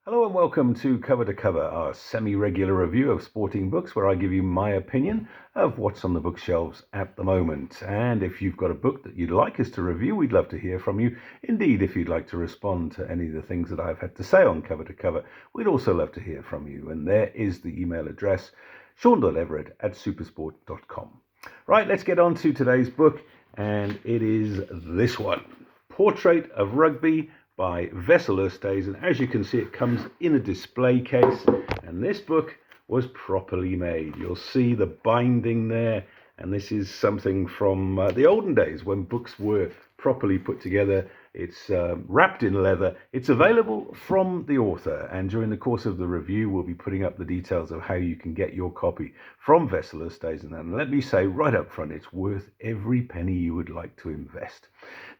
Hello and welcome to Cover to Cover, our semi-regular review of sporting books where I give you my opinion of what's on the bookshelves at the moment. And if you've got a book that you'd like us to review, we'd love to hear from you. Indeed, if you'd like to respond to any of the things that I've had to say on Cover to Cover, we'd also love to hear from you. And there is the email address, sean.everett@supersport.com. Right, let's get on to today's book, and it is this one, Portrait of Rugby by Vessel Oosthuizen. And as you can see, it comes in a display case, and this book was properly made. You'll see the binding there, and this is something from the olden days when books were properly put together. It's wrapped in leather. It's available from the author, and during the course of the review we'll be putting up the details of how you can get your copy from Vessel Oosthuizen. And let me say right up front, it's worth every penny you would like to invest.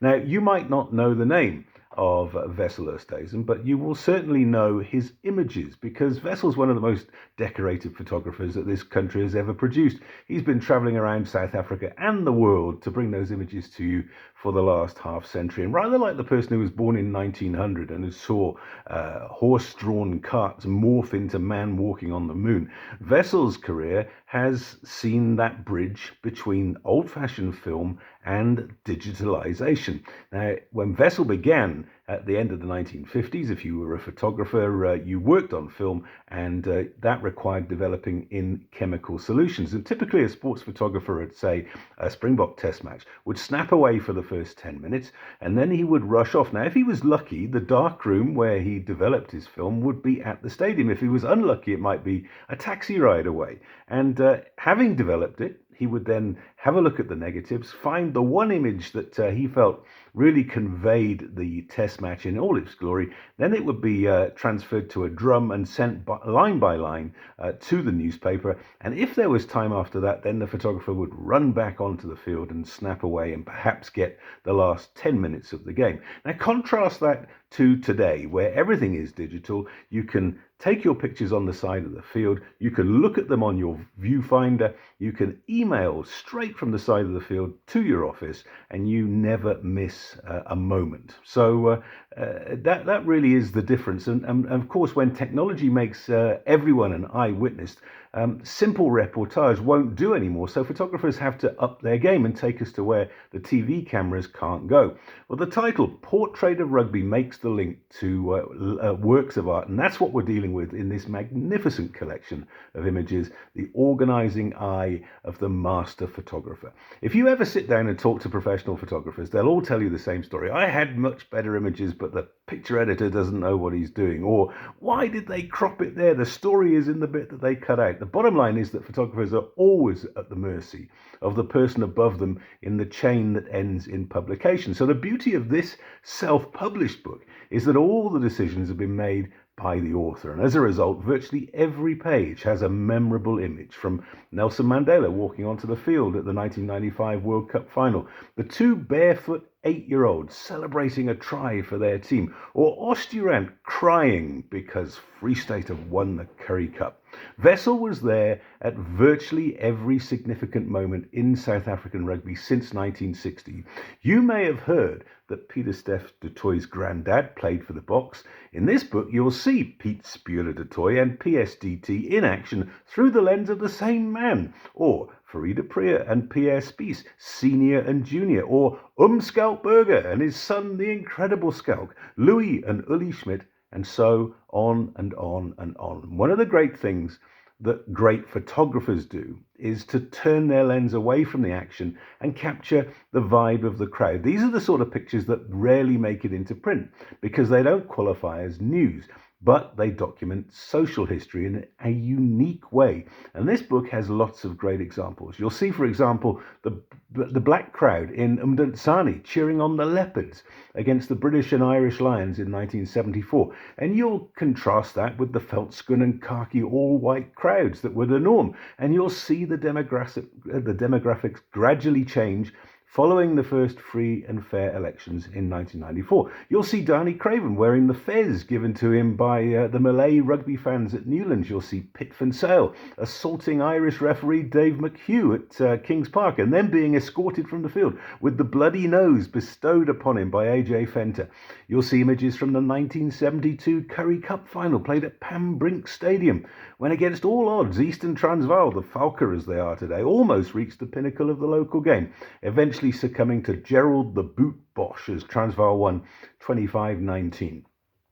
Now, you might not know the name of Vessel Oosthuizen, but you will certainly know his images, because Vessel's one of the most decorated photographers that this country has ever produced. He's been travelling around South Africa and the world to bring those images to you for the last half century. And rather like the person who was born in 1900 and who saw horse-drawn carts morph into man walking on the moon, Vessel's career has seen that bridge between old-fashioned film and digitalization. Now, when Vessel began at the end of the 1950s, if you were a photographer, you worked on film, and that required developing in chemical solutions. And typically a sports photographer at, say, a Springbok test match would snap away for the first 10 minutes, and then he would rush off. Now, if he was lucky, the dark room where he developed his film would be at the stadium. If he was unlucky, it might be a taxi ride away. And having developed it, he would then have a look at the negatives, find the one image that he felt really conveyed the test match in all its glory. Then it would be transferred to a drum and sent line by line to the newspaper. And if there was time after that, then the photographer would run back onto the field and snap away and perhaps get the last 10 minutes of the game. Now, contrast that to today, where everything is digital. You can take your pictures on the side of the field, you can look at them on your viewfinder, you can email straight from the side of the field to your office, and you never miss a moment. So that really is the difference. And of course, when technology makes everyone an eyewitness, simple reportage won't do anymore. So photographers have to up their game and take us to where the TV cameras can't go. Well, the title, Portrait of Rugby, makes the link to works of art. And that's what we're dealing with in this magnificent collection of images, the organizing eye of the master photographer. If you ever sit down and talk to professional photographers, they'll all tell you the same story. I had much better images, but the picture editor doesn't know what he's doing. Or, why did they crop it there? The story is in the bit that they cut out. The bottom line is that photographers are always at the mercy of the person above them in the chain that ends in publication. So the beauty of this self-published book is that all the decisions have been made by the author, and as a result, virtually every page has a memorable image, from Nelson Mandela walking onto the field at the 1995 World Cup final, the two barefoot 8-year-olds celebrating a try for their team, or Osturant crying because Free State have won the Currie Cup. Vessel was there at virtually every significant moment in South African rugby since 1960. You may have heard that Pieter-Steph du Toit's granddad played for the Boks. In this book, you'll see Piet Spuler du Toit and PSDT in action through the lens of the same man, or Farida Priya and Pierre Spies, senior and junior, or Scout Burger and his son, the incredible Scout, Louis and Uli Schmidt, and so on and on and on. One of the great things that great photographers do is to turn their lens away from the action and capture the vibe of the crowd. These are the sort of pictures that rarely make it into print because they don't qualify as news, but they document social history in a unique way. And this book has lots of great examples. You'll see, for example, the black crowd in Umdantsane cheering on the Leopards against the British and Irish Lions in 1974. And you'll contrast that with the Veldskoen and khaki all-white crowds that were the norm. And you'll see the demographics gradually change following the first free and fair elections in 1994. You'll see Darnie Craven wearing the fez given to him by the Malay rugby fans at Newlands. You'll see Pit Sale assaulting Irish referee Dave McHugh at Kings Park and then being escorted from the field with the bloody nose bestowed upon him by AJ Fenter. You'll see images from the 1972 Currie Cup final played at Pambrink Stadium, when against all odds Eastern Transvaal, the Falker as they are today, almost reached the pinnacle of the local game, eventually succumbing to Gerald the Boot Bosch as Transvaal won 25-19.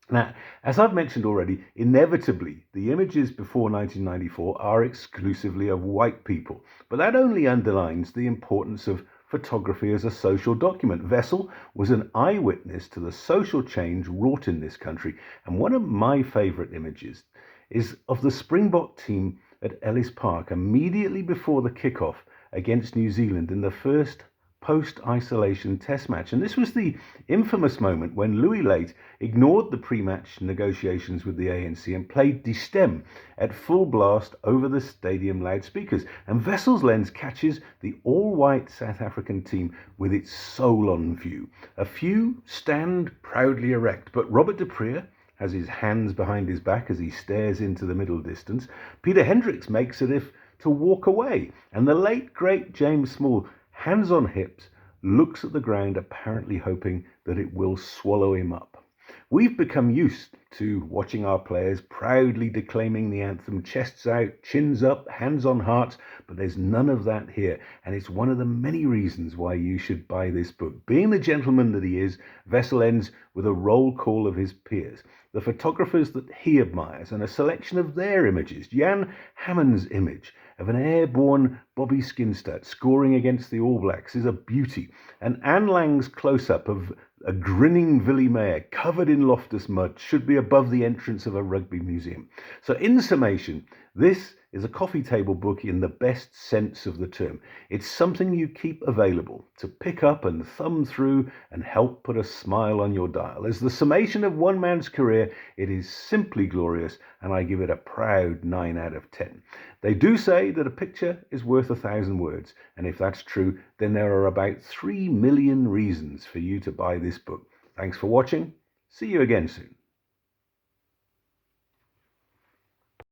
Now, as I've mentioned already, inevitably the images before 1994 are exclusively of white people, but that only underlines the importance of photography as a social document. Wessel was an eyewitness to the social change wrought in this country, and one of my favourite images is of the Springbok team at Ellis Park immediately before the kickoff against New Zealand in the first post-isolation test match. And this was the infamous moment when Louis Late ignored the pre-match negotiations with the ANC and played Distem at full blast over the stadium loudspeakers. And Wessel's lens catches the all-white South African team with its soul on view. A few stand proudly erect, but Robert de Preer has his hands behind his back as he stares into the middle distance. Peter Hendricks makes it if to walk away. And the late, great James Small, hands on hips, looks at the ground, apparently hoping that it will swallow him up. We've become used to watching our players proudly declaiming the anthem, chests out, chins up, hands on hearts, but there's none of that here, and it's one of the many reasons why you should buy this book. Being the gentleman that he is, Wessel ends with a roll call of his peers, the photographers that he admires, and a selection of their images. Jan Hammond's image of an airborne Bobby Skinstad scoring against the All Blacks is a beauty, and Anne Lang's close-up of a grinning Willie Mayer covered in Loftus mud should be above the entrance of a rugby museum. So in summation, this is a coffee table book in the best sense of the term. It's something you keep available to pick up and thumb through and help put a smile on your dial. As the summation of one man's career, it is simply glorious, and I give it a proud 9 out of 10. They do say that a picture is worth 1,000 words, and if that's true, then there are about 3 million reasons for you to buy this book. Thanks for watching. See you again soon.